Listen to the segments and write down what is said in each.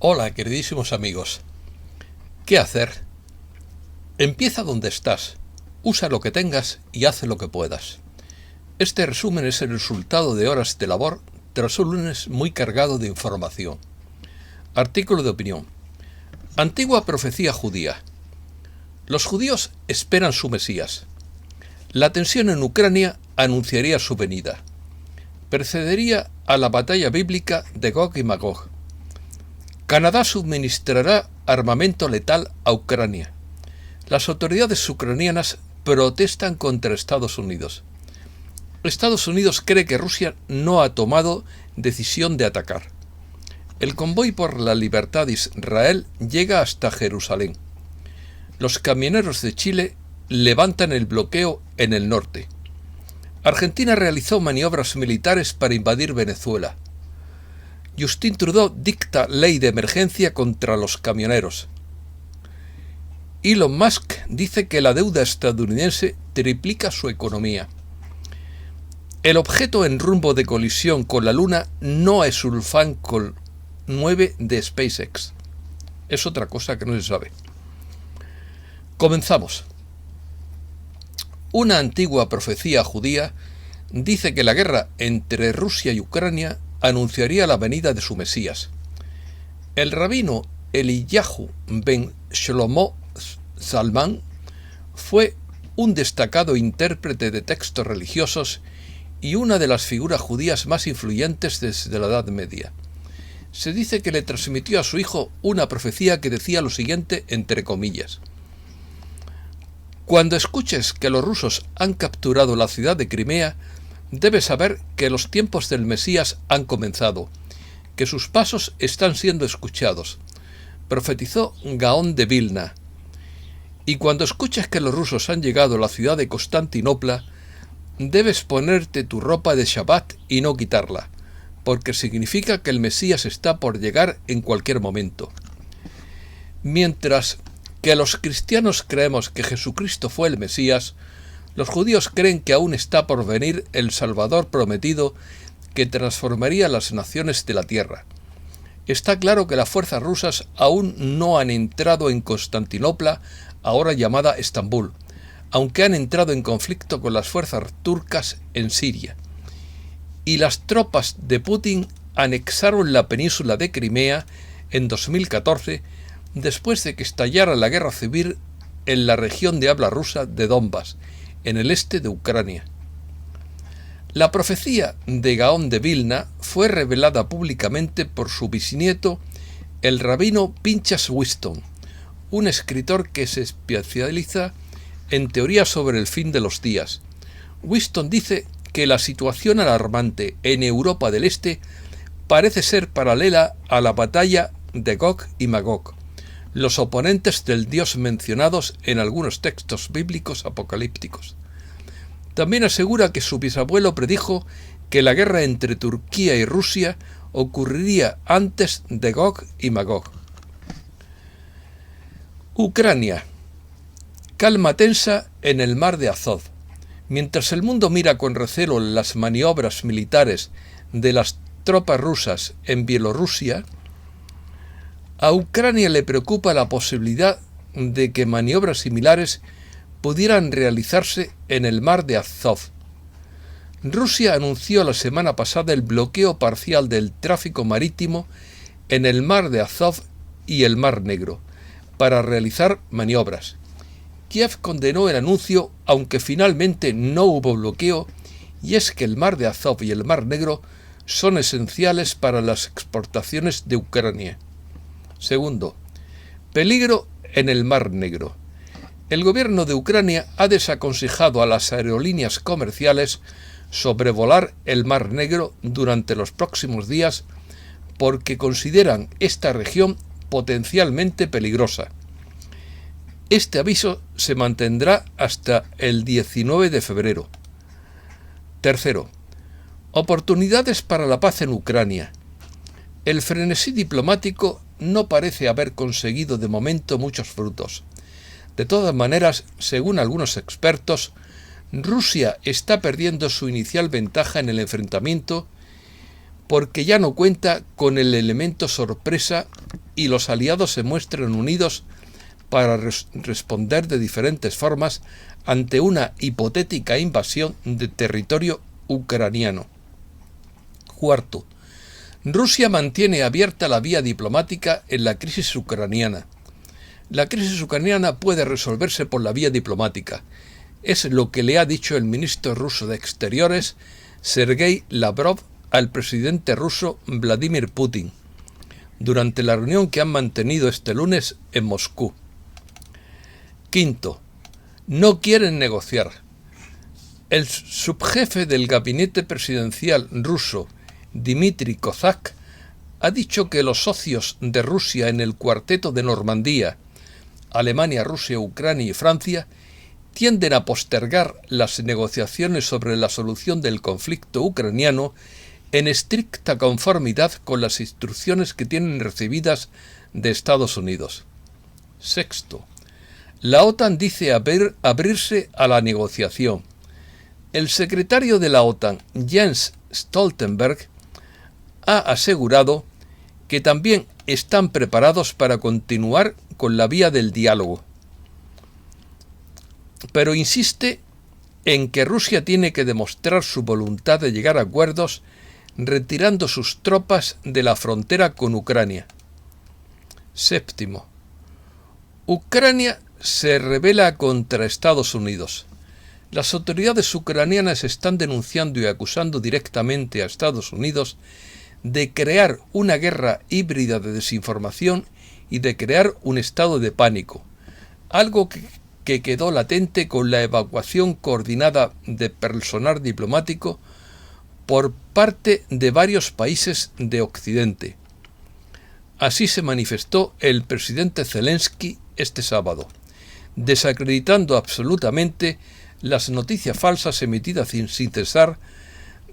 Hola, queridísimos amigos. ¿Qué hacer? Empieza donde estás, usa lo que tengas y haz lo que puedas. Este resumen es el resultado de horas de labor tras un lunes muy cargado de información. Artículo de opinión. Antigua profecía judía. Los judíos esperan su Mesías. La tensión en Ucrania anunciaría su venida. Precedería a la batalla bíblica de Gog y Magog. Canadá suministrará armamento letal a Ucrania. Las autoridades ucranianas protestan contra Estados Unidos. Estados Unidos cree que Rusia no ha tomado decisión de atacar. El convoy por la libertad de Israel llega hasta Jerusalén. Los camioneros de Chile levantan el bloqueo en el norte. Argentina realizó maniobras militares para invadir Venezuela. Justin Trudeau dicta ley de emergencia contra los camioneros. Elon Musk dice que la deuda estadounidense triplica su economía. El objeto en rumbo de colisión con la Luna no es un Falcon 9 de SpaceX. Es otra cosa que no se sabe. Comenzamos. Una antigua profecía judía dice que la guerra entre Rusia y Ucrania anunciaría la venida de su Mesías. El rabino Eliyahu ben Shlomo Zalman fue un destacado intérprete de textos religiosos y una de las figuras judías más influyentes desde la Edad Media. Se dice que le transmitió a su hijo una profecía que decía lo siguiente entre comillas: cuando escuches que los rusos han capturado la ciudad de Crimea, debes saber que los tiempos del Mesías han comenzado, que sus pasos están siendo escuchados. Profetizó Gaón de Vilna. Y cuando escuches que los rusos han llegado a la ciudad de Constantinopla, debes ponerte tu ropa de Shabbat y no quitarla, porque significa que el Mesías está por llegar en cualquier momento. Mientras que los cristianos creemos que Jesucristo fue el Mesías, los judíos creen que aún está por venir el Salvador prometido que transformaría las naciones de la tierra. Está claro que las fuerzas rusas aún no han entrado en Constantinopla, ahora llamada Estambul, aunque han entrado en conflicto con las fuerzas turcas en Siria. Y las tropas de Putin anexaron la península de Crimea en 2014, después de que estallara la guerra civil en la región de habla rusa de Donbass, en el este de Ucrania. La profecía de Gaón de Vilna fue revelada públicamente por su bisnieto, el rabino Pinchas Wheaton, un escritor que se especializa en teoría sobre el fin de los días. Wheaton dice que la situación alarmante en Europa del Este parece ser paralela a la batalla de Gog y Magog, los oponentes del Dios mencionados en algunos textos bíblicos apocalípticos. También asegura que su bisabuelo predijo que la guerra entre Turquía y Rusia ocurriría antes de Gog y Magog. Ucrania. Calma tensa en el mar de Azov. Mientras el mundo mira con recelo las maniobras militares de las tropas rusas en Bielorrusia, a Ucrania le preocupa la posibilidad de que maniobras similares pudieran realizarse en el mar de Azov. Rusia anunció la semana pasada el bloqueo parcial del tráfico marítimo en el mar de Azov y el mar Negro para realizar maniobras. Kiev condenó el anuncio, aunque finalmente no hubo bloqueo, y es que el mar de Azov y el mar Negro son esenciales para las exportaciones de Ucrania. Segundo, peligro en el Mar Negro. El gobierno de Ucrania ha desaconsejado a las aerolíneas comerciales sobrevolar el Mar Negro durante los próximos días porque consideran esta región potencialmente peligrosa. Este aviso se mantendrá hasta el 19 de febrero. Tercero, oportunidades para la paz en Ucrania. El frenesí diplomático no parece haber conseguido de momento muchos frutos. De todas maneras, según algunos expertos, Rusia está perdiendo su inicial ventaja en el enfrentamiento porque ya no cuenta con el elemento sorpresa y los aliados se muestren unidos para responder de diferentes formas ante una hipotética invasión de territorio ucraniano. Cuarto, Rusia mantiene abierta la vía diplomática en la crisis ucraniana. La crisis ucraniana puede resolverse por la vía diplomática. Es lo que le ha dicho el ministro ruso de Exteriores, Sergei Lavrov, al presidente ruso Vladimir Putin, durante la reunión que han mantenido este lunes en Moscú. Quinto, no quieren negociar. El subjefe del gabinete presidencial ruso, Dmitry Kozak, ha dicho que los socios de Rusia en el Cuarteto de Normandía, Alemania, Rusia, Ucrania y Francia, tienden a postergar las negociaciones sobre la solución del conflicto ucraniano en estricta conformidad con las instrucciones que tienen recibidas de Estados Unidos. Sexto, la OTAN dice abrirse a la negociación. El secretario de la OTAN, Jens Stoltenberg, ha asegurado que también están preparados para continuar con la vía del diálogo, pero insiste en que Rusia tiene que demostrar su voluntad de llegar a acuerdos retirando sus tropas de la frontera con Ucrania. Séptimo, Ucrania se rebela contra Estados Unidos. Las autoridades ucranianas están denunciando y acusando directamente a Estados Unidos de crear una guerra híbrida de desinformación y de crear un estado de pánico, algo que quedó latente con la evacuación coordinada de personal diplomático por parte de varios países de Occidente. Así se manifestó el presidente Zelensky este sábado, desacreditando absolutamente las noticias falsas emitidas sin cesar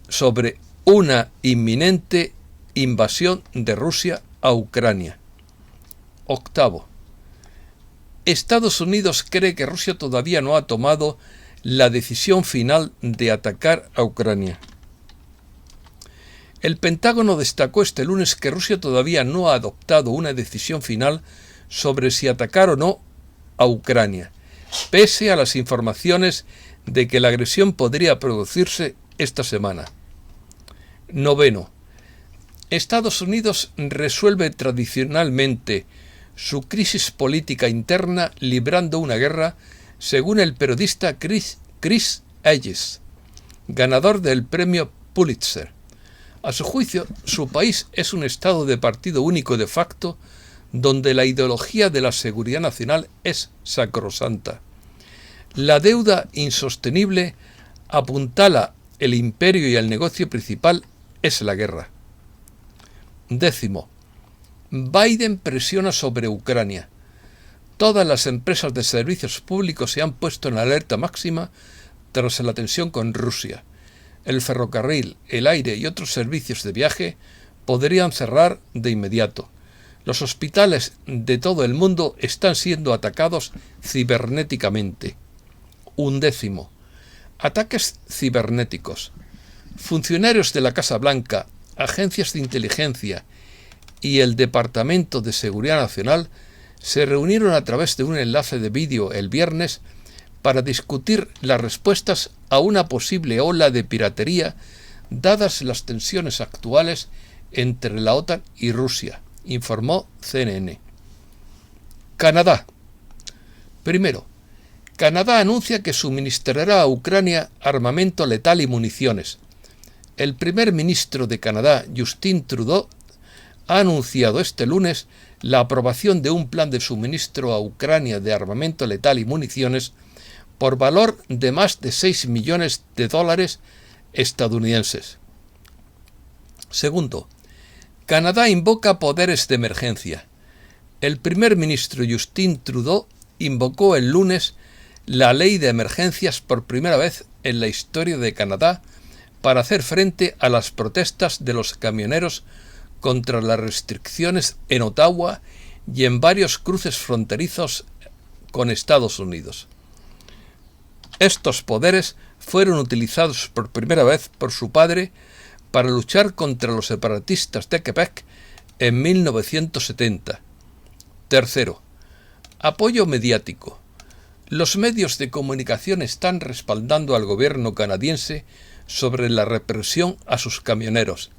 sobre una inminente invasión de Rusia a Ucrania. Octavo, Estados Unidos cree que Rusia todavía no ha tomado la decisión final de atacar a Ucrania. El Pentágono destacó este lunes que Rusia todavía no ha adoptado una decisión final sobre si atacar o no a Ucrania, pese a las informaciones de que la agresión podría producirse esta semana. Noveno, Estados Unidos resuelve tradicionalmente su crisis política interna librando una guerra, según el periodista Chris Hayes, ganador del premio Pulitzer. A su juicio, su país es un estado de partido único de facto, donde la ideología de la seguridad nacional es sacrosanta. La deuda insostenible apuntala el imperio y el negocio principal es la guerra. Décimo, Biden presiona sobre Ucrania. Todas las empresas de servicios públicos se han puesto en alerta máxima tras la tensión con Rusia. El ferrocarril, el aire y otros servicios de viaje podrían cerrar de inmediato. Los hospitales de todo el mundo están siendo atacados cibernéticamente. Undécimo, ataques cibernéticos. Funcionarios de la Casa Blanca, agencias de inteligencia y el Departamento de Seguridad Nacional se reunieron a través de un enlace de vídeo el viernes para discutir las respuestas a una posible ola de piratería dadas las tensiones actuales entre la OTAN y Rusia, informó CNN. Canadá. Primero, Canadá anuncia que suministrará a Ucrania armamento letal y municiones. El primer ministro de Canadá, Justin Trudeau, ha anunciado este lunes la aprobación de un plan de suministro a Ucrania de armamento letal y municiones por valor de más de $6 millones estadounidenses. Segundo, Canadá invoca poderes de emergencia. El primer ministro Justin Trudeau invocó el lunes la ley de emergencias por primera vez en la historia de Canadá para hacer frente a las protestas de los camioneros contra las restricciones en Ottawa y en varios cruces fronterizos con Estados Unidos. Estos poderes fueron utilizados por primera vez por su padre para luchar contra los separatistas de Quebec en 1970, Tercero, apoyo mediático. Los medios de comunicación están respaldando al gobierno canadiense sobre la represión a sus camioneros.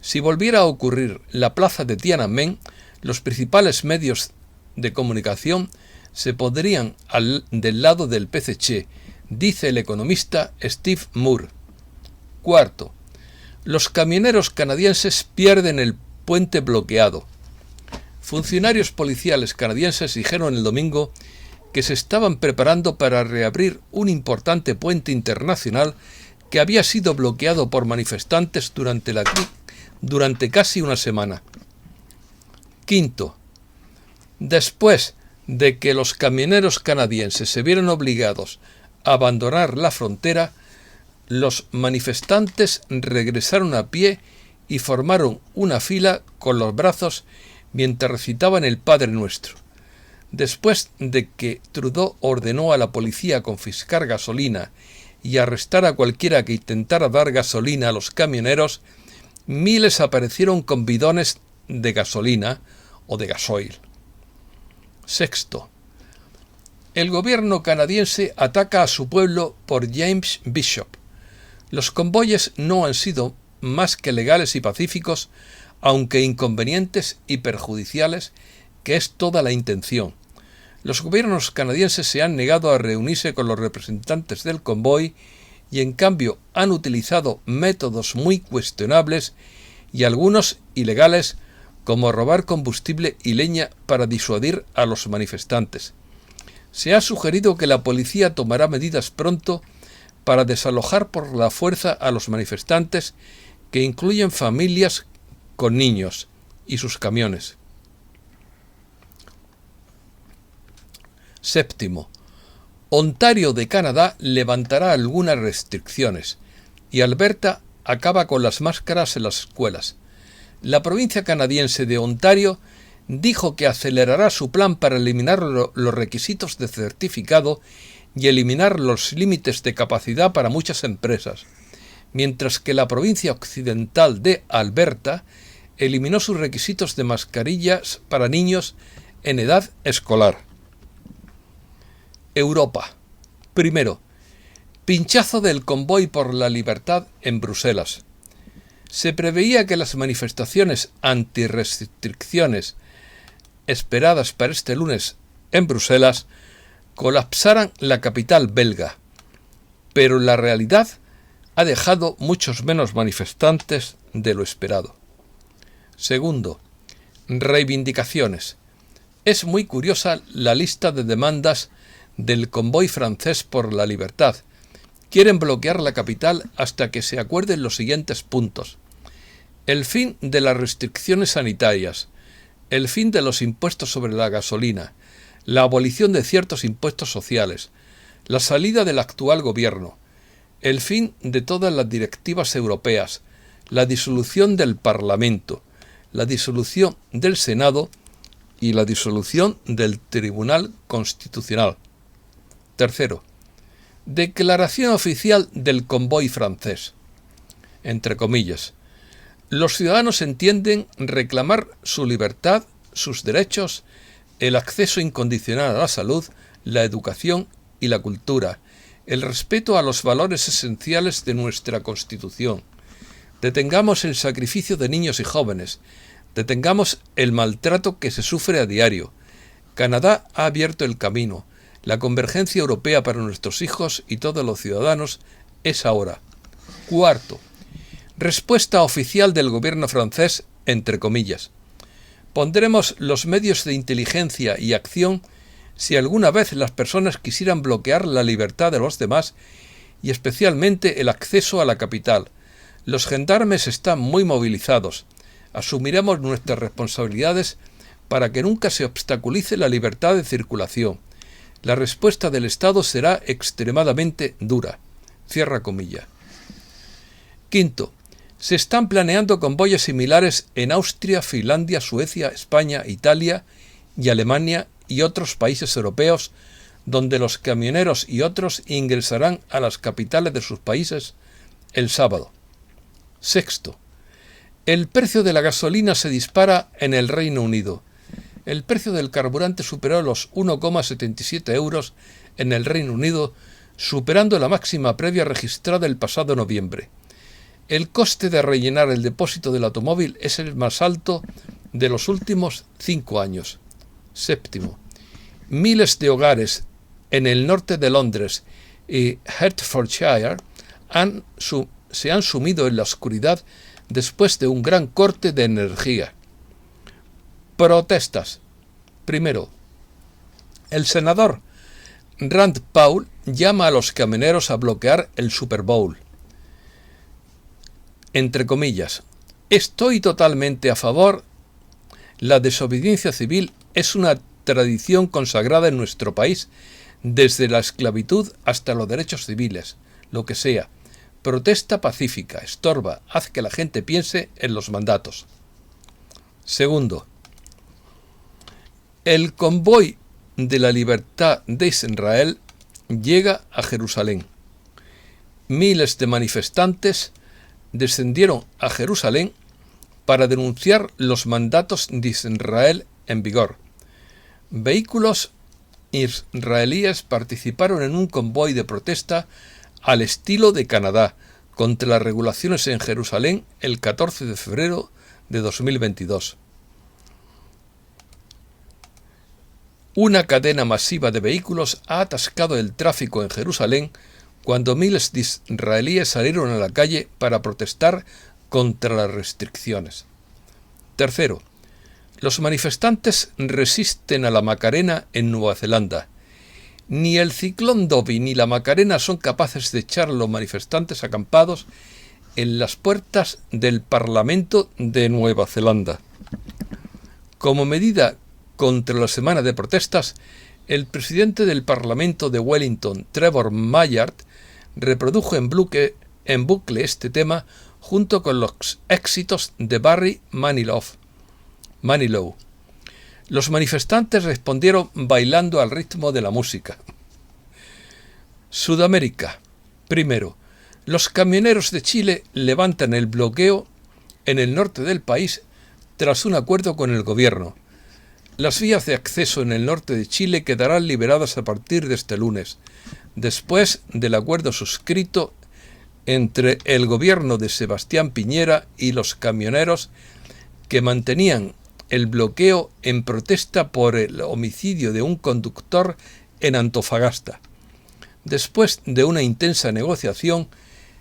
Si volviera a ocurrir la plaza de Tiananmen, los principales medios de comunicación se pondrían del lado del PCC, dice el economista Steve Moore. Cuarto, los camioneros canadienses pierden el puente bloqueado. Funcionarios policiales canadienses dijeron el domingo que se estaban preparando para reabrir un importante puente internacional que había sido bloqueado por manifestantes durante casi una semana. Quinto, después de que los camioneros canadienses se vieron obligados a abandonar la frontera, los manifestantes regresaron a pie y formaron una fila con los brazos mientras recitaban el Padre Nuestro. Después de que Trudeau ordenó a la policía confiscar gasolina y arrestar a cualquiera que intentara dar gasolina a los camioneros, miles aparecieron con bidones de gasolina o de gasoil. Sexto, el gobierno canadiense ataca a su pueblo por James Bishop. Los convoyes no han sido más que legales y pacíficos, aunque inconvenientes y perjudiciales, que es toda la intención. Los gobiernos canadienses se han negado a reunirse con los representantes del convoy y en cambio han utilizado métodos muy cuestionables y algunos ilegales, como robar combustible y leña para disuadir a los manifestantes. Se ha sugerido que la policía tomará medidas pronto para desalojar por la fuerza a los manifestantes, que incluyen familias con niños y sus camiones. Séptimo, Ontario de Canadá levantará algunas restricciones y Alberta acaba con las máscaras en las escuelas. La provincia canadiense de Ontario dijo que acelerará su plan para eliminar los requisitos de certificado y eliminar los límites de capacidad para muchas empresas, mientras que la provincia occidental de Alberta eliminó sus requisitos de mascarillas para niños en edad escolar. Europa. Primero, pinchazo del convoy por la libertad en Bruselas. Se preveía que las manifestaciones antirrestricciones esperadas para este lunes en Bruselas colapsaran la capital belga, pero la realidad ha dejado muchos menos manifestantes de lo esperado. Segundo, reivindicaciones. Es muy curiosa la lista de demandas del convoy francés por la libertad. Quieren bloquear la capital hasta que se acuerden los siguientes puntos: el fin de las restricciones sanitarias, el fin de los impuestos sobre la gasolina, la abolición de ciertos impuestos sociales, la salida del actual gobierno, el fin de todas las directivas europeas, la disolución del Parlamento, la disolución del Senado y la disolución del Tribunal Constitucional. Tercero, declaración oficial del convoy francés. Entre comillas, los ciudadanos entienden reclamar su libertad, sus derechos, el acceso incondicional a la salud, la educación y la cultura, el respeto a los valores esenciales de nuestra Constitución. Detengamos el sacrificio de niños y jóvenes. Detengamos el maltrato que se sufre a diario. Canadá ha abierto el camino. La convergencia europea para nuestros hijos y todos los ciudadanos es ahora. Cuarto, respuesta oficial del gobierno francés, entre comillas. Pondremos los medios de inteligencia y acción si alguna vez las personas quisieran bloquear la libertad de los demás y especialmente el acceso a la capital. Los gendarmes están muy movilizados. Asumiremos nuestras responsabilidades para que nunca se obstaculice la libertad de circulación. La respuesta del Estado será extremadamente dura. Cierra comilla. Quinto, se están planeando convoyes similares en Austria, Finlandia, Suecia, España, Italia y Alemania y otros países europeos, donde los camioneros y otros ingresarán a las capitales de sus países el sábado. Sexto, el precio de la gasolina se dispara en el Reino Unido. El precio del carburante superó los 1,77 euros en el Reino Unido, superando la máxima previa registrada el pasado noviembre. El coste de rellenar el depósito del automóvil es el más alto de los últimos 5 años. Séptimo, miles de hogares en el norte de Londres y Hertfordshire se han sumido en la oscuridad después de un gran corte de energía. Protestas. Primero, el senador Rand Paul llama a los camioneros a bloquear el Super Bowl. Entre comillas, estoy totalmente a favor. La desobediencia civil es una tradición consagrada en nuestro país desde la esclavitud hasta los derechos civiles, lo que sea. Protesta pacífica, estorba, haz que la gente piense en los mandatos. Segundo, el convoy de la libertad de Israel llega a Jerusalén. Miles de manifestantes descendieron a Jerusalén para denunciar los mandatos de Israel en vigor. Vehículos israelíes participaron en un convoy de protesta al estilo de Canadá contra las regulaciones en Jerusalén el 14 de febrero de 2022. Una cadena masiva de vehículos ha atascado el tráfico en Jerusalén cuando miles de israelíes salieron a la calle para protestar contra las restricciones. Tercero, los manifestantes resisten a la Macarena en Nueva Zelanda. Ni el ciclón Dobby ni la Macarena son capaces de echar a los manifestantes acampados en las puertas del Parlamento de Nueva Zelanda. Como medida contra la semana de protestas, el presidente del Parlamento de Wellington, Trevor Mayyard, reprodujo en bucle este tema junto con los éxitos de Barry Manilow. Los manifestantes respondieron bailando al ritmo de la música. Sudamérica. Primero, los camioneros de Chile levantan el bloqueo en el norte del país tras un acuerdo con el gobierno. Las vías de acceso en el norte de Chile quedarán liberadas a partir de este lunes, después del acuerdo suscrito entre el gobierno de Sebastián Piñera y los camioneros que mantenían el bloqueo en protesta por el homicidio de un conductor en Antofagasta. Después de una intensa negociación,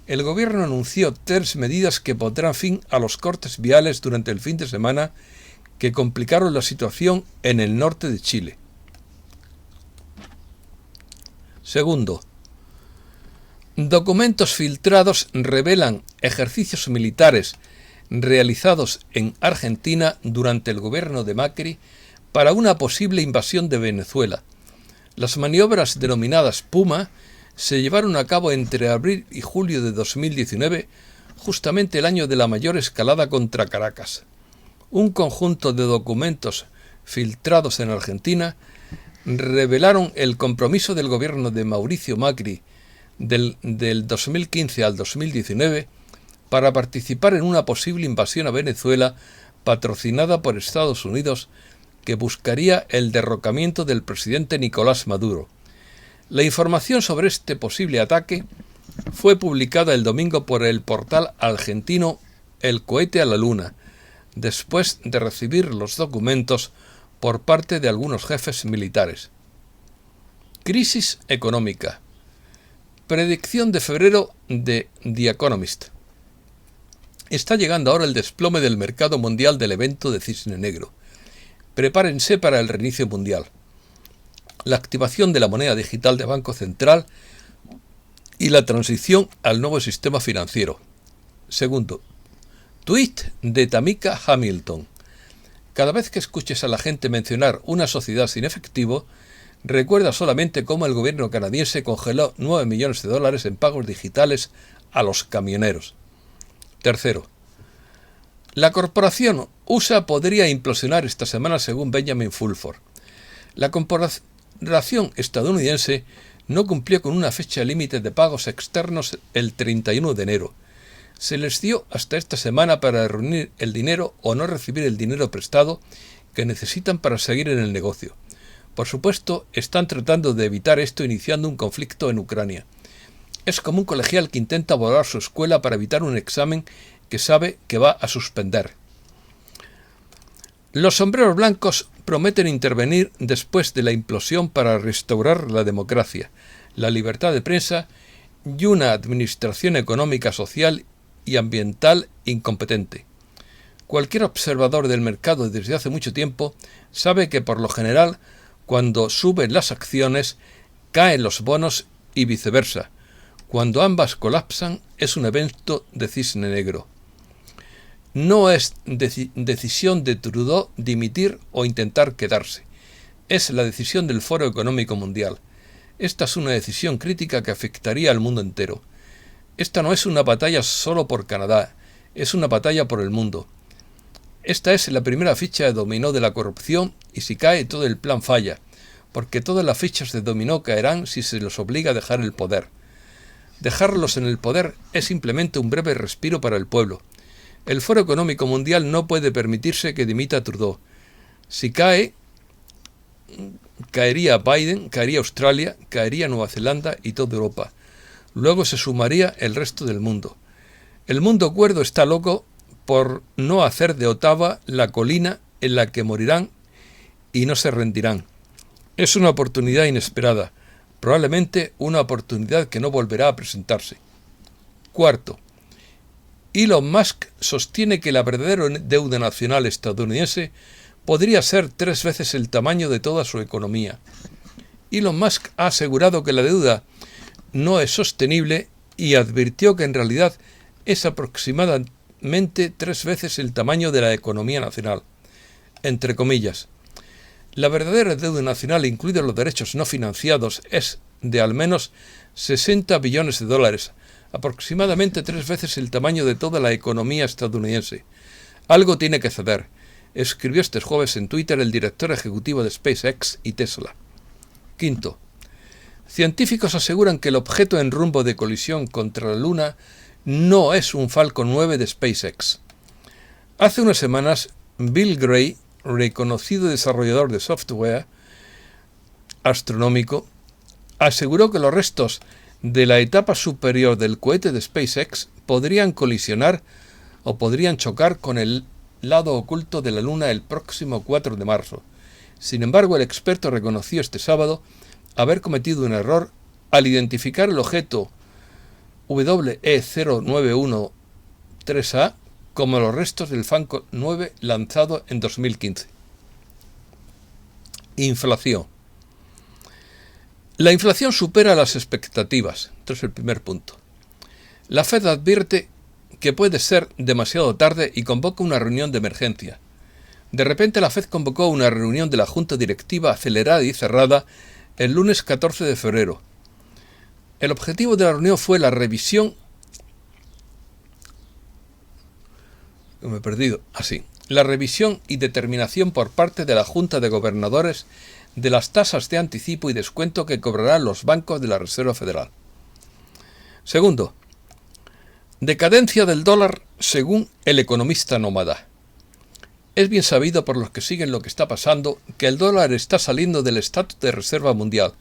el gobierno anunció 3 medidas que pondrán fin a los cortes viales durante el fin de semana que complicaron la situación en el norte de Chile. Segundo, documentos filtrados revelan ejercicios militares realizados en Argentina durante el gobierno de Macri para una posible invasión de Venezuela. Las maniobras denominadas Puma se llevaron a cabo entre abril y julio de 2019, justamente el año de la mayor escalada contra Caracas. Un conjunto de documentos filtrados en Argentina revelaron el compromiso del gobierno de Mauricio Macri del 2015 al 2019 para participar en una posible invasión a Venezuela patrocinada por Estados Unidos que buscaría el derrocamiento del presidente Nicolás Maduro. La información sobre este posible ataque fue publicada el domingo por el portal argentino El Cohete a la Luna, después de recibir los documentos por parte de algunos jefes militares. Crisis económica. Predicción de febrero de The Economist. Está llegando ahora el desplome del mercado mundial del evento de Cisne Negro. Prepárense para el reinicio mundial. La activación de la moneda digital de Banco Central y la transición al nuevo sistema financiero. Segundo, tuit de Tamika Hamilton. Cada vez que escuches a la gente mencionar una sociedad sin efectivo, recuerda solamente cómo el gobierno canadiense congeló $9 millones en pagos digitales a los camioneros. Tercero, la corporación USA podría implosionar esta semana según Benjamin Fulford. La corporación estadounidense no cumplió con una fecha límite de pagos externos el 31 de enero. Se les dio hasta esta semana para reunir el dinero o no recibir el dinero prestado que necesitan para seguir en el negocio. Por supuesto, están tratando de evitar esto iniciando un conflicto en Ucrania. Es como un colegial que intenta volar su escuela para evitar un examen que sabe que va a suspender. Los sombreros blancos prometen intervenir después de la implosión para restaurar la democracia, la libertad de prensa y una administración económica, social y ambiental incompetente. Cualquier observador del mercado desde hace mucho tiempo sabe que por lo general, cuando suben las acciones, caen los bonos y viceversa. Cuando ambas colapsan, es un evento de cisne negro. No es decisión de Trudeau dimitir o intentar quedarse. Es la decisión del Foro Económico Mundial. Esta es una decisión crítica que afectaría al mundo entero. Esta no es una batalla solo por Canadá, es una batalla por el mundo. Esta es la primera ficha de dominó de la corrupción y si cae todo el plan falla, porque todas las fichas de dominó caerán si se los obliga a dejar el poder. Dejarlos en el poder es simplemente un breve respiro para el pueblo. El Foro Económico Mundial no puede permitirse que dimita Trudeau. Si cae, caería Biden, caería Australia, caería Nueva Zelanda y toda Europa. Luego se sumaría el resto del mundo. El mundo cuerdo está loco por no hacer de Ottawa la colina en la que morirán y no se rendirán. Es una oportunidad inesperada, probablemente una oportunidad que no volverá a presentarse. Cuarto, Elon Musk sostiene que la verdadera deuda nacional estadounidense podría ser 3 veces el tamaño de toda su economía. Elon Musk ha asegurado que la deuda no es sostenible y advirtió que en realidad es aproximadamente 3 veces el tamaño de la economía nacional. Entre comillas, la verdadera deuda nacional, incluidos los derechos no financiados, es de al menos 60 billones de dólares, aproximadamente 3 veces el tamaño de toda la economía estadounidense. Algo tiene que ceder, escribió este jueves en Twitter el director ejecutivo de SpaceX y Tesla. Quinto, científicos aseguran que el objeto en rumbo de colisión contra la Luna no es un Falcon 9 de SpaceX. Hace unas semanas, Bill Gray, reconocido desarrollador de software astronómico, aseguró que los restos de la etapa superior del cohete de SpaceX podrían colisionar o podrían chocar con el lado oculto de la Luna el próximo 4 de marzo. Sin embargo, el experto reconoció este sábado haber cometido un error al identificar el objeto WE-0913A como los restos del Falcon 9 lanzado en 2015. Inflación. La inflación supera las expectativas. Este es el primer punto. La Fed advierte que puede ser demasiado tarde y convoca una reunión de emergencia. De repente la Fed convocó una reunión de la Junta Directiva acelerada y cerrada el lunes 14 de febrero. El objetivo de la reunión fue la revisión y determinación por parte de la Junta de Gobernadores de las tasas de anticipo y descuento que cobrarán los bancos de la Reserva Federal. Segundo, decadencia del dólar según el economista nómada. Es bien sabido por los que siguen lo que está pasando que el dólar está saliendo del estatus de reserva mundial.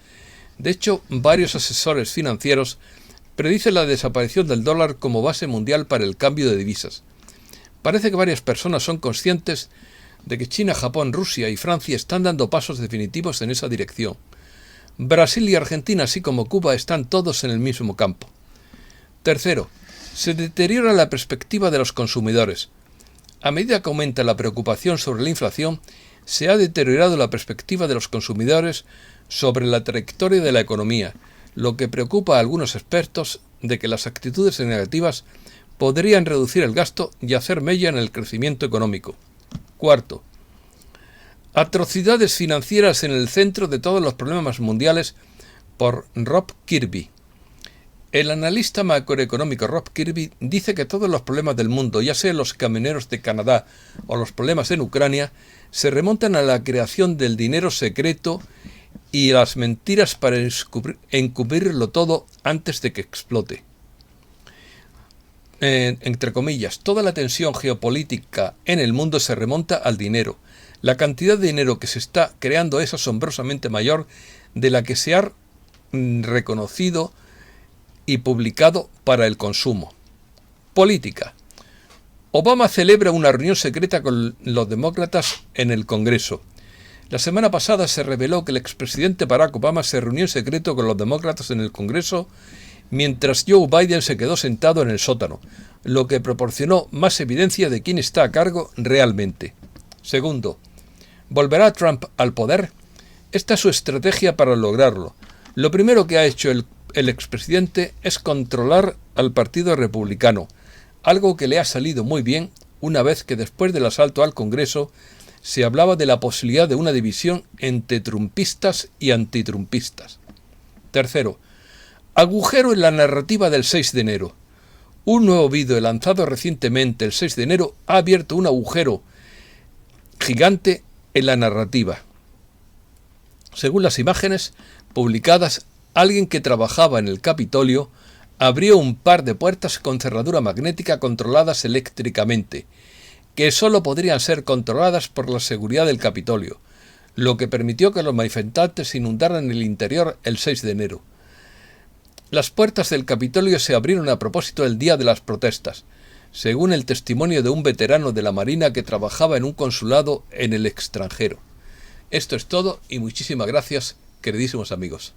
De hecho, varios asesores financieros predicen la desaparición del dólar como base mundial para el cambio de divisas. Parece que varias personas son conscientes de que China, Japón, Rusia y Francia están dando pasos definitivos en esa dirección. Brasil y Argentina, así como Cuba, están todos en el mismo campo. Tercero, se deteriora la perspectiva de los consumidores. A medida que aumenta la preocupación sobre la inflación, se ha deteriorado la perspectiva de los consumidores sobre la trayectoria de la economía, lo que preocupa a algunos expertos de que las actitudes negativas podrían reducir el gasto y hacer mella en el crecimiento económico. Cuarto, atrocidades financieras en el centro de todos los problemas mundiales por Rob Kirby. El analista macroeconómico Rob Kirby dice que todos los problemas del mundo, ya sean los camioneros de Canadá o los problemas en Ucrania, se remontan a la creación del dinero secreto y las mentiras para encubrirlo todo antes de que explote. Entre comillas, toda la tensión geopolítica en el mundo se remonta al dinero. La cantidad de dinero que se está creando es asombrosamente mayor de la que se ha reconocido y publicado para el consumo. Política. Obama celebra una reunión secreta con los demócratas en el Congreso. La semana pasada se reveló que el expresidente Barack Obama se reunió en secreto con los demócratas en el Congreso mientras Joe Biden se quedó sentado en el sótano, lo que proporcionó más evidencia de quién está a cargo realmente. Segundo, ¿volverá Trump al poder? Esta es su estrategia para lograrlo. Lo primero que ha hecho el expresidente es controlar al Partido Republicano, algo que le ha salido muy bien una vez que después del asalto al Congreso se hablaba de la posibilidad de una división entre trumpistas y antitrumpistas. Tercero, agujero en la narrativa del 6 de enero. Un nuevo vídeo lanzado recientemente el 6 de enero ha abierto un agujero gigante en la narrativa. Según las imágenes publicadas, alguien que trabajaba en el Capitolio abrió un par de puertas con cerradura magnética controladas eléctricamente, que solo podrían ser controladas por la seguridad del Capitolio, lo que permitió que los manifestantes inundaran el interior el 6 de enero. Las puertas del Capitolio se abrieron a propósito del día de las protestas, según el testimonio de un veterano de la Marina que trabajaba en un consulado en el extranjero. Esto es todo y muchísimas gracias, queridísimos amigos.